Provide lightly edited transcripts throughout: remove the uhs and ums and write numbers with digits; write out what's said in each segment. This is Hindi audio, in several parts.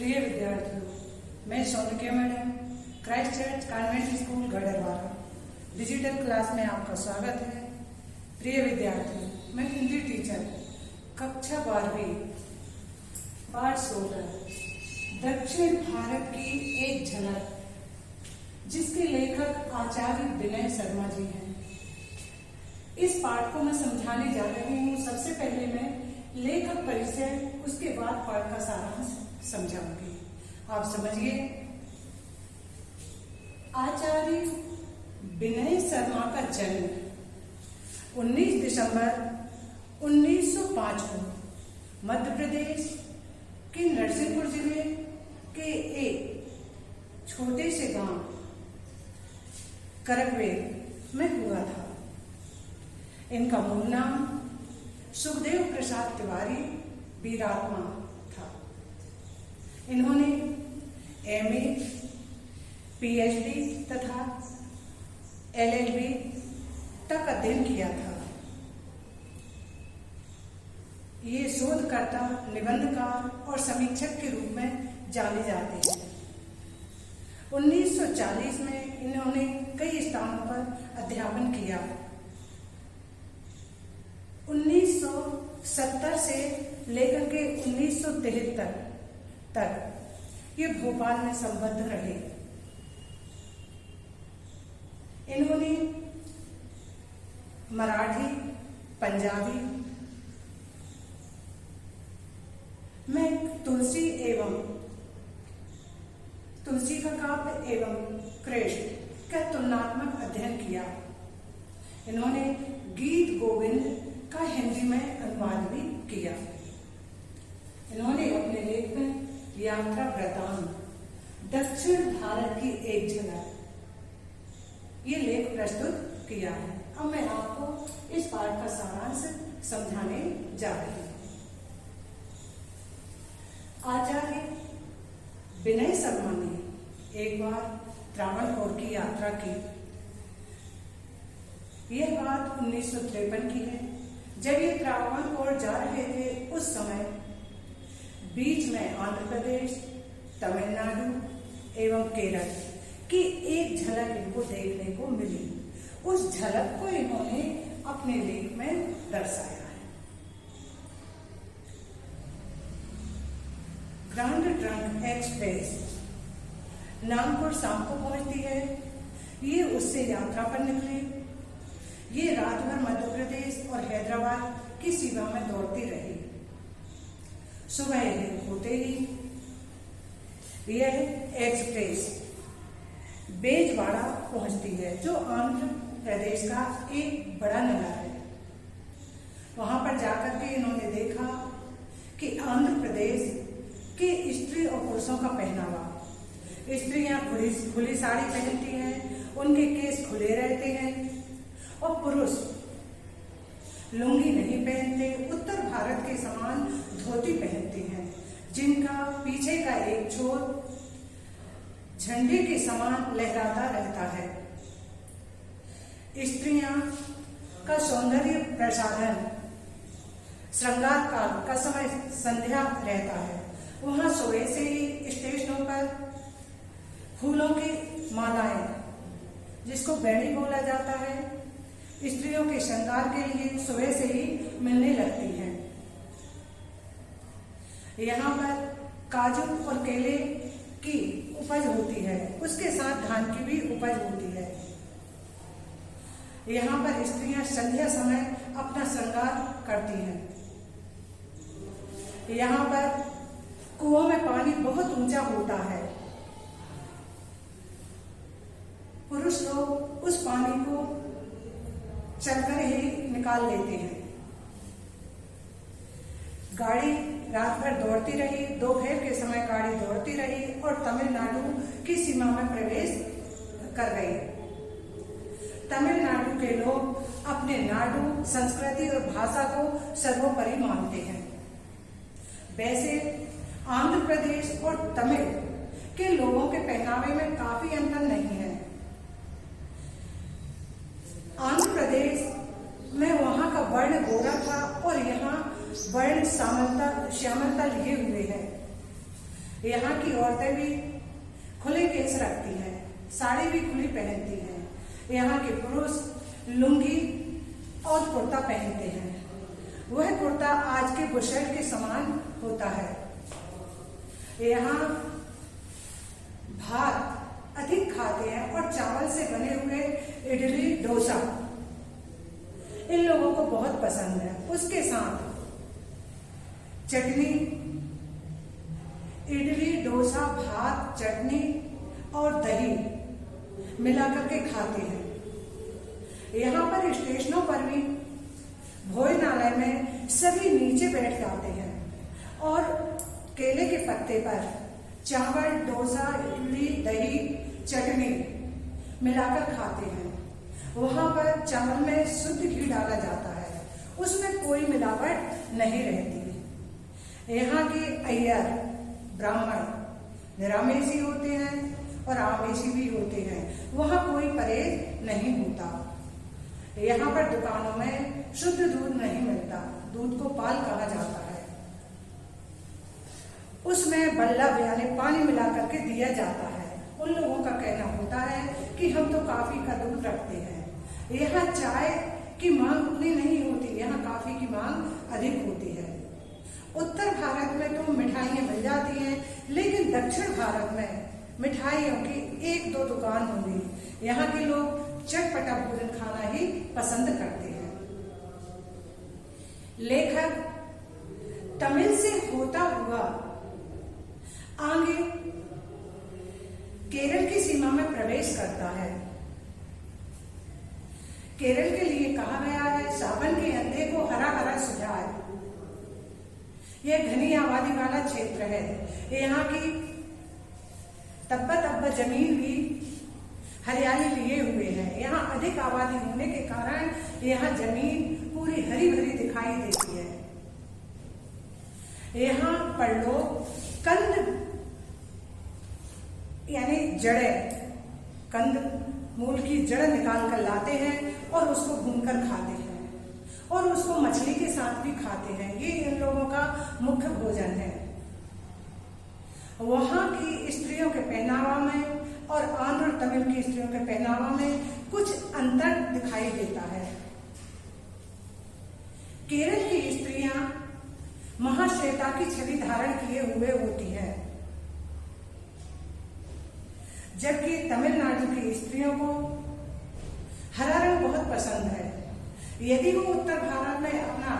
प्रिय विद्यार्थियों, मैं Sonika madam Christ Church convent school Gadarwara digital class में आपका स्वागत है। प्रिय विद्यार्थियों, मैं हिंदी टीचर कक्षा 12वीं पाठ 16 दक्षिण भारत की एक झलक, जिसके लेखक आचार्य विनय शर्मा जी हैं। इस पाठ को मैं समझाने जा रही हूँ। सबसे पहले मैं लेखक परिचय, उसके बाद पाठ का सारांश समझाऊंगी। आप समझिए। आचार्य विनय शर्मा का जन्म 19 दिसंबर 1905 को मध्य प्रदेश के नरसिंहपुर जिले के एक छोटे से गांव करकवेल में हुआ था। इनका मूल नाम सुखदेव प्रसाद तिवारी वीरात्मा था। इन्होंने एमए, पीएचडी तथा एलएलबी तक अध्ययन किया था। ये शोधकर्ता, निबंधकार और समीक्षक के रूप में जाने जाते हैं। 1940 में इन्होंने कई स्थानों पर अध्यापन किया। 1970 से लेकर के 1973 तक ये भोपाल में संबद्ध रहे। इन्होंने मराठी, पंजाबी में तुलसी का काव्य एवं कृष्ण का तुलनात्मक अध्ययन किया। इन्होंने गीत गोविंद का हिंदी में अनुवाद भी किया। इन्होंने अपने लेख में यात्रा वृतांत, दक्षिण भारत की एक झलक, ये लेख प्रस्तुत किया है। अब मैं आपको इस पाठ का सारांश समझाने जा रही हूँ। आचार्य विनय शर्मा ने एक बार त्रावणकोर की यात्रा की। यह बात 1953 की है। जब ये त्रावणकोर जा रहे थे, उस समय बीच में आंध्र प्रदेश, तमिलनाडु एवं केरल की एक झलक इनको देखने को मिली। उस झलक को इन्होंने अपने लेख में दर्शाया है। ग्रांड ट्रंक एक्सप्रेस नागपुर शाम को पहुंचती है। ये उससे यात्रा पर निकले। ये रात भर मध्य प्रदेश और हैदराबाद की सीमा में दौड़ती रही। सुबह होते ही यह एक्सप्रेस बेजवाड़ा पहुंचती है, जो आंध्र प्रदेश का एक बड़ा नगर है। वहां पर जाकर के इन्होंने देखा कि आंध्र प्रदेश के स्त्री और पुरुषों का पहनावा, स्त्रियां खुली साड़ी पहनती हैं, उनके केस खुले रहते हैं, और पुरुष लुंगी नहीं पहनते। उत्तर भारत के समान धोती पहनते हैं, जिनका पीछे का एक छोर झंडे के समान लहराता रहता है। स्त्रियां का सौंदर्य प्रसाधन श्रृंगार काल का समय संध्या रहता है। वहां सुबह से ही स्टेशनों पर फूलों की मालाएं, जिसको बैणी बोला जाता है, स्त्रियों के श्रृंगार के लिए सुबह से ही मिलने लगती हैं। यहाँ पर काजू और केले की उपज होती है, उसके साथ धान की भी उपज होती है। यहाँ पर स्त्रियां संध्या समय अपना श्रृंगार करती हैं। यहाँ पर कुओं में पानी बहुत ऊंचा होता है। पुरुष लोग उस पानी को चलकर ही निकाल लेते हैं। गाड़ी रात भर दौड़ती रही। दोपहर के समय गाड़ी दौड़ती रही और तमिलनाडु की सीमा में प्रवेश कर गई। तमिलनाडु के लोग अपने नाडु संस्कृति और भाषा को सर्वोपरि मानते हैं। वैसे आंध्र प्रदेश और तमिल के लोगों के पहनावे में काफी अंतर नहीं है। आंध्र प्रदेश में वहां का वर्ण गोरा था और यहाँ वर्ण श्यामलता लिए हुए है। यहाँ की औरतें भी खुले केस रखती हैं, साड़ी भी खुली पहनती हैं। यहाँ के पुरुष लुंगी और कुर्ता पहनते हैं। वह कुर्ता आज के बुशर्ट के समान होता है। यहाँ भात अधिक खाते हैं और चावल से बने हुए इडली डोसा इन लोगों को बहुत पसंद है। उसके साथ चटनी, इडली डोसा भात चटनी और दही मिलाकर के खाते हैं। यहाँ पर स्टेशनों पर भी भोजनालय में सभी नीचे बैठ जाते हैं और केले के पत्ते पर चावल डोसा इडली दही चटनी मिलाकर खाते हैं। वहां पर चावल में शुद्ध घी डाला जाता है, उसमें कोई मिलावट नहीं रहती। यहाँ के अय्यर ब्राह्मण निरामिषी होते हैं और आमिषी भी होते हैं। वहां कोई परहेज नहीं होता। यहाँ पर दुकानों में शुद्ध दूध नहीं मिलता, दूध को पाल कहा जाता है। उसमें बल्लभ यानी पानी मिला करके दिया जाता है। उन लोगों का कहना होता है कि हम तो कॉफी का दूध रखते हैं। यहाँ चाय की मांग उतनी नहीं होती, यहाँ कॉफी की मांग अधिक होती है। उत्तर भारत में तो मिठाइयाँ मिल जाती हैं, लेकिन दक्षिण भारत में मिठाइयों की एक दो दुकान होंगी। यहाँ के लोग चटपटा भोजन खाना ही पसंद करते हैं। लेखक तमिल से होता हुआ आगे केरल की सीमा में प्रवेश करता है। केरल के लिए कहा गया है, सावन के अंधे को हरा हरा सुझाए। यह घनी आबादी वाला क्षेत्र है। यहाँ की तब्बा तब्बा जमीन भी हरियाली लिए हुए है। यहाँ अधिक आबादी होने के कारण यहाँ जमीन पूरी हरी भरी दिखाई देती है। यहाँ पर लोग कंद यानी जड़ें, कंद मूल की जड़ निकाल कर लाते हैं और उसको भूनकर खाते हैं और उसको मछली के साथ भी खाते हैं। ये इन लोगों का मुख्य भोजन है। वहां की स्त्रियों के पहनावा में और आंध्र और तमिल की स्त्रियों के पहनावा में कुछ अंतर दिखाई देता है। केरल की स्त्रियां महाश्वेता की छवि धारण किए हुए होती हैं, जबकि तमिलनाडु की स्त्रियों को हरा रंग बहुत पसंद है। यदि वो उत्तर भारत में अपना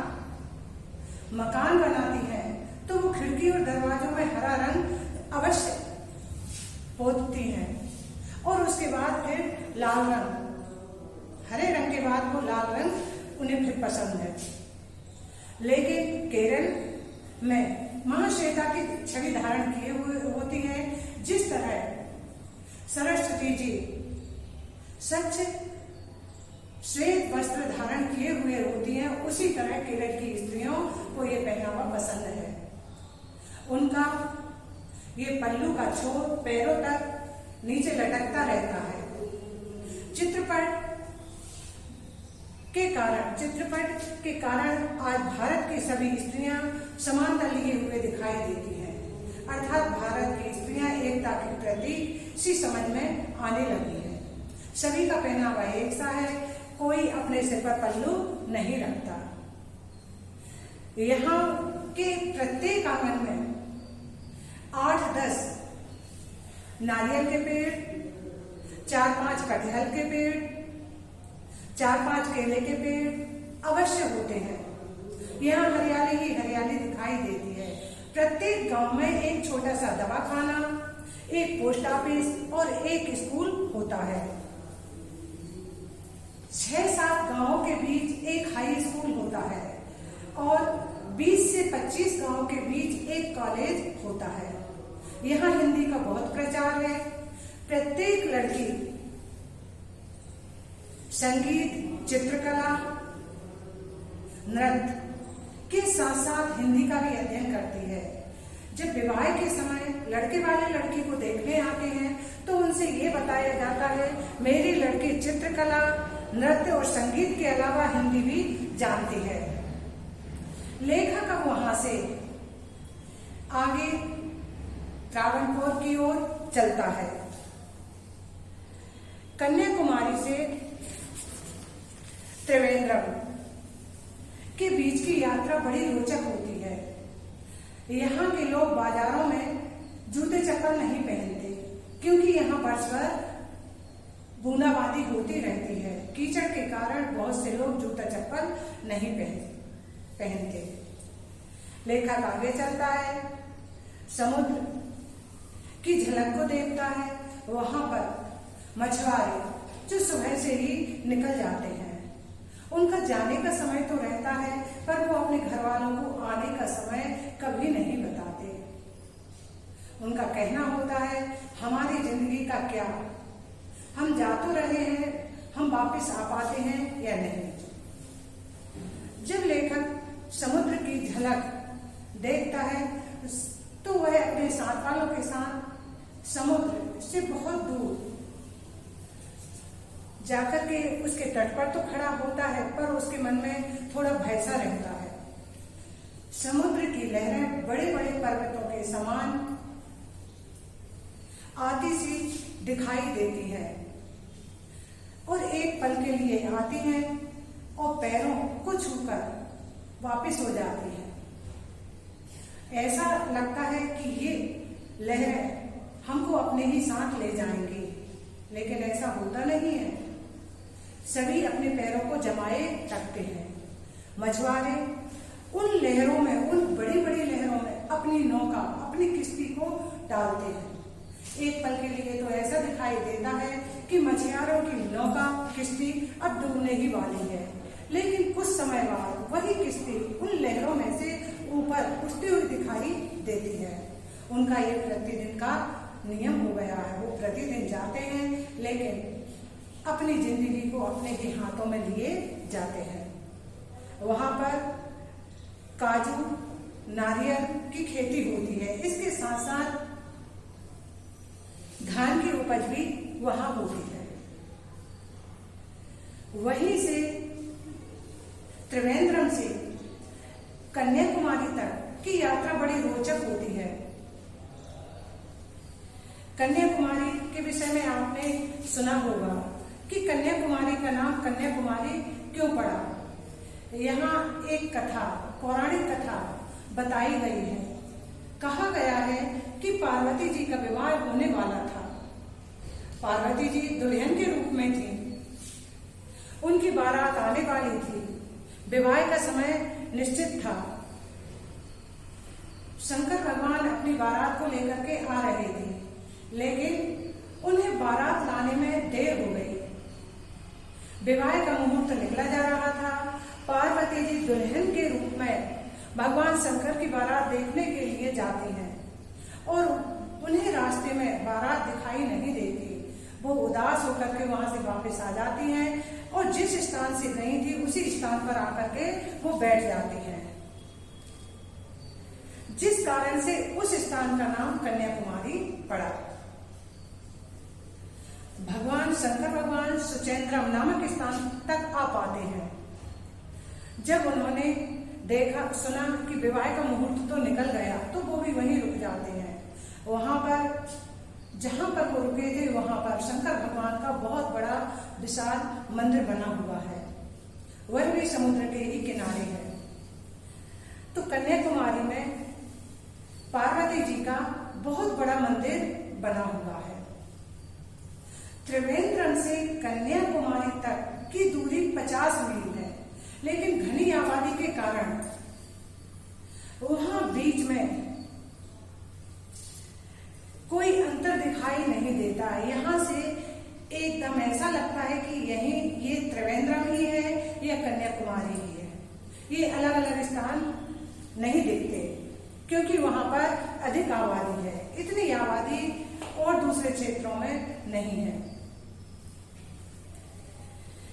मकान बनाती हैं तो वो खिड़की और दरवाजों में हरा रंग अवश्य पोतती हैं और उसके बाद फिर लाल रंग, हरे रंग के बाद वो लाल रंग उन्हें फिर पसंद है। लेकिन केरल में महाश्वेता की छवि धारण किए हुए होती है। जिस तरह सरस्वती जी सच्चे श्वेत वस्त्र धारण किए हुए होती हैं, उसी तरह केरल की स्त्रियों को ये पहनावा पसंद है। उनका ये पल्लू का छोर पैरों तक नीचे लटकता रहता है। चित्रपट के कारण आज भारत की सभी स्त्रियां समानता लिए हुए दिखाई देती हैं, अर्थात भारत की स्त्रियां एकता के प्रतीक सी समझ में आने लगी है। सभी का पहनावा एक सा है, कोई अपने सिर पर पल्लू नहीं रखता। यहाँ के प्रत्येक आंगन में 8-10 नारियल के पेड़, 4-5 कटहल के पेड़, 4-5 केले के पेड़ अवश्य होते हैं। यहाँ हरियाली ही हरियाली दिखाई देती है। प्रत्येक गांव में एक छोटा सा दवाखाना, एक पोस्ट ऑफिस और एक स्कूल होता है। 6-7 गांवों के बीच एक हाई स्कूल होता है और 20 से 25 गांवों के बीच एक कॉलेज होता है। यहाँ हिंदी का बहुत प्रचार है। प्रत्येक लड़की संगीत, चित्रकला, नृत्य के साथ साथ हिंदी का भी अध्ययन करती है। जब विवाह के समय लड़के वाले लड़की को देखने आते हैं तो उनसे ये बताया जाता है, मेरी लड़की चित्रकला, नृत्य और संगीत के अलावा हिंदी भी जानती है। लेखक अब वहां से आगे त्रावणकोर की ओर चलता है। कन्याकुमारी से त्रिवेंद्रम के बीच की यात्रा बड़ी रोचक होती है। यहाँ के लोग बाजारों में जूते चप्पल नहीं पहनते, क्योंकि यहाँ वर्ष भर बूंदाबांदी होती रहती है। कीचड़ के कारण बहुत से लोग जूता चप्पल नहीं पहनते। लेखक आगे चलता है, समुद्र की झलक को देखता है। वहां पर मछुआरे जो सुबह से ही निकल जाते हैं, उनका जाने का समय तो रहता है, पर वो अपने घर वालों को आने का समय कभी नहीं बताते। उनका कहना होता है, हमारी जिंदगी का क्या, हम जा तो रहे हैं, हम वापस आ पाते हैं या नहीं। जब लेखक समुद्र की झलक देखता है तो वह अपने साथ वालों के साथ समुद्र से बहुत दूर जाकर के उसके तट पर तो खड़ा होता है, पर उसके मन में थोड़ा भय सा रहता है। समुद्र की लहरें बड़े बड़े पर्वतों के समान आती सी दिखाई देती है और एक पल के लिए आती हैं और पैरों को छूकर वापस हो जाती है। ऐसा लगता है कि ये लहरें हमको अपने ही साथ ले जाएंगी, लेकिन ऐसा होता नहीं है। सभी अपने पैरों को जमाए रखते हैं। मछुआरे उन लहरों में, उन बड़ी बड़ी लहरों में अपनी नौका, अपनी किश्ती को डालते हैं। एक पल के लिए तो ऐसा दिखाई देता है कि मछुआरों की नौका, किश्ती अब डूबने ही वाली है, लेकिन कुछ समय बाद वही किश्ती उन लहरों में से ऊपर उठती हुई दिखाई देती है। उनका ये प्रतिदिन का नियम हो गया है। वो प्रतिदिन जाते हैं, लेकिन अपनी जिंदगी को अपने ही हाथों में लिए जाते हैं। वहां पर काजू, नारियल की खेती होती है। इसके साथ साथ धान की उपज भी वहां होती है। वहीं से त्रिवेंद्रम से कन्याकुमारी तक की यात्रा बड़ी रोचक होती है। कन्याकुमारी के विषय में आपने सुना होगा कि कन्याकुमारी का नाम कन्याकुमारी क्यों पड़ा। यहाँ एक कथा, पौराणिक कथा बताई गई है। कहा गया है कि पार्वती जी का विवाह होने वाला था। पार्वती जी दुल्हन के रूप में थी, उनकी बारात आने वाली थी, विवाह का समय निश्चित था। शंकर भगवान अपनी बारात को लेकर के आ रहे थे, लेकिन उन्हें बारात लाने में देर हो गई। विवाह का मुहूर्त निकला जा रहा था। पार्वती जी दुल्हन के रूप में भगवान शंकर की बारात देखने के लिए जाती हैं और उन्हें रास्ते में बारात दिखाई नहीं देती। वो उदास होकर के वहां से वापस आ जाती हैं और जिस स्थान से गई थी उसी स्थान पर आकर के वो बैठ जाती हैं, जिस कारण से उस स्थान का नाम कन्याकुमारी पड़ा। भगवान शंकर भगवान सुचेंद्रम नामक स्थान तक आ पाते हैं। जब उन्होंने देखा, सुना कि विवाह का मुहूर्त तो निकल गया, तो वो भी वहीं रुक जाते हैं। वहां पर जहां पर वो रुके थे, वहां पर शंकर भगवान का बहुत बड़ा विशाल मंदिर बना हुआ है। वह भी समुद्र के ही किनारे है। तो कन्याकुमारी में पार्वती जी का बहुत बड़ा मंदिर बना हुआ है। त्रिवेंद्रम से कन्याकुमारी तक की दूरी 50 मील है, लेकिन घनी आबादी के कारण वहां बीच में कोई अंतर दिखाई नहीं देता है। यहाँ से एकदम ऐसा लगता है कि यही ये त्रिवेंद्रम ही है या कन्याकुमारी ही है। ये अलग अलग स्थान नहीं दिखते, क्योंकि वहां पर अधिक आबादी है। इतनी आबादी और दूसरे क्षेत्रों में नहीं है।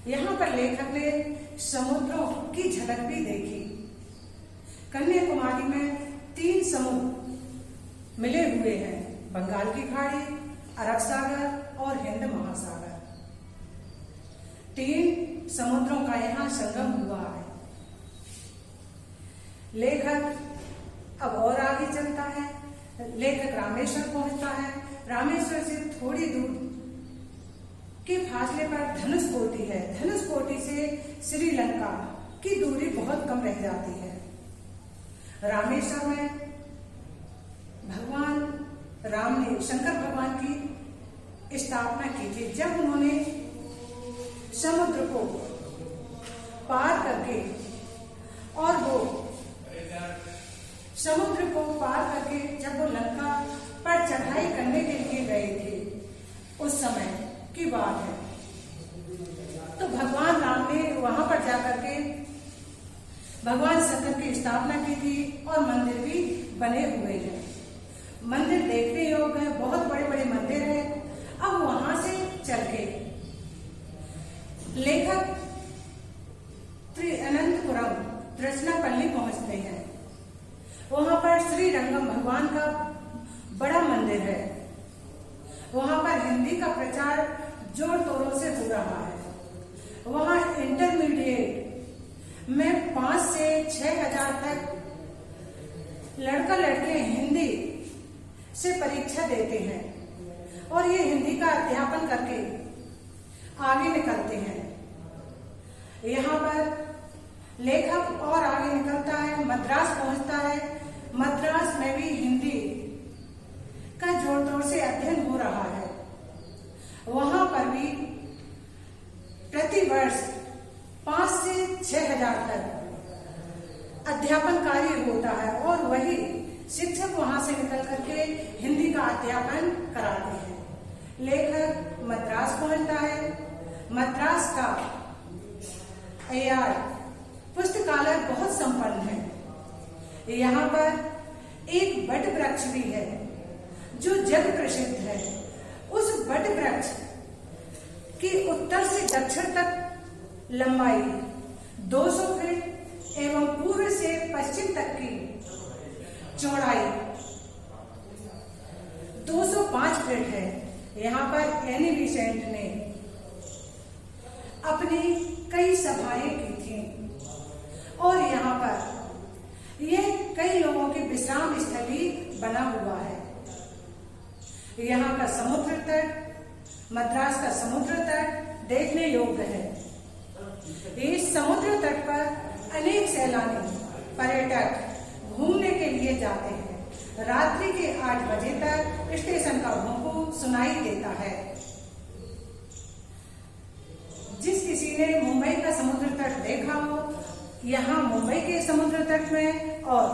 यहाँ पर लेखक ने समुद्रों की झलक भी देखी। कन्याकुमारी में 3 समुद्र मिले हुए हैं, बंगाल की खाड़ी, अरब सागर और हिंद महासागर। 3 समुद्रों का यहाँ संगम हुआ है। लेखक अब और आगे चलता है। लेखक रामेश्वर पहुंचता है। रामेश्वर से थोड़ी दूर के फासले पर धनुषकोटी है। धनुषकोटी से श्रीलंका की दूरी बहुत कम रह जाती है। रामेश्वर में भगवान राम ने शंकर भगवान की स्थापना की थी। जब उन्होंने समुद्र को पार करके और वो समुद्र को पार करके जब वो लंका पर चढ़ाई करने के लिए गए थे, उस समय की बात है। तो भगवान राम ने वहां पर जाकर के भगवान शंकर की स्थापना की थी और मंदिर भी बने हुए हैं। मंदिर देखने योग्य है, बहुत बड़े बड़े मंदिर हैं। अब वहां से चल के लेखक त्रिअनंतपुरम तृष्णापल्ली पहुंचते हैं। वहां पर श्री रंगम भगवान का बड़ा मंदिर है। वहां पर हिंदी का प्रचार जोर तोरों से हो रहा है। वहां इंटरमीडिएट में 5 से 6 हजार तक लड़का लड़के हिंदी से परीक्षा देते हैं और ये हिंदी का अध्यापन करके आगे निकलते हैं। यहाँ पर लेखक और आगे निकलता है, मद्रास पहुंचता है। मद्रास में भी हिंदी का जोर तोर से अध्ययन हो रहा है। वहां पर भी प्रतिवर्ष 5 से 6 हजार तक अध्यापन कार्य होता है और वही शिक्षक वहां से निकल करके हिंदी का अध्यापन कराते हैं। लेखक मद्रास पहुंचता है। मद्रास का AR पुस्तकालय बहुत संपन्न है। यहाँ पर एक वट वृक्ष भी है जो जग प्रसिद्ध है। उस वट वृक्ष की उत्तर से दक्षिण तक लंबाई 200 फीट एवं पूर्व से पश्चिम तक की चौड़ाई 205 फीट है। यहाँ पर एनी बेसेंट ने अपनी कई सभाएं की थी और यहाँ पर यह कई लोगों की विश्राम स्थली बना हुआ है। यहाँ का समुद्र तट, मद्रास का समुद्र तट देखने योग्य है। इस समुद्र तट पर अनेक सैलानी पर्यटक घूमने के लिए जाते हैं। रात्रि के 8 बजे तक स्टेशन का भोंपू सुनाई देता है। जिस किसी ने मुंबई का समुद्र तट देखा हो, यहाँ मुंबई के समुद्र तट में और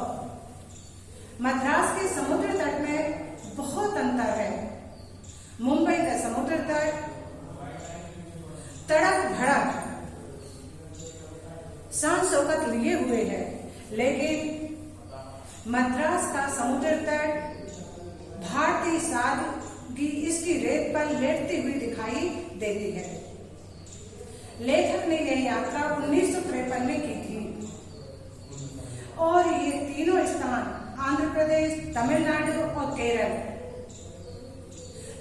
मद्रास के समुद्र तट में बहुत अंतर है। मुंबई का समुद्र तट तड़क भड़क शान शौकत लिए हुए है, लेकिन मद्रास का समुद्र तट भारतीय सादगी इसकी रेत पर लेटती हुई दिखाई देती है। लेखक ने यह यात्रा 1953 में की थी और ये तीनों स्थान आंध्र प्रदेश, तमिलनाडु और केरल,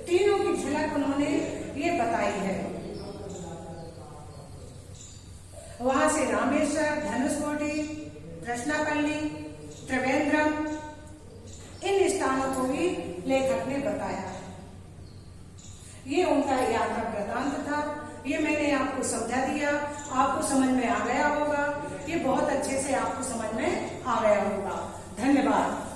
तीनों की झलक उन्होंने ये बताई है। वहां से रामेश्वर, धनुषकोटी, तृष्णापल्ली, त्रिवेंद्रम, इन स्थानों को भी लेखक ने बताया है। ये उनका यात्रा वृतांत था। ये मैंने आपको समझा दिया, आपको समझ में आ गया होगा। ये बहुत अच्छे से आपको समझ में आ गया होगा। धन्यवाद।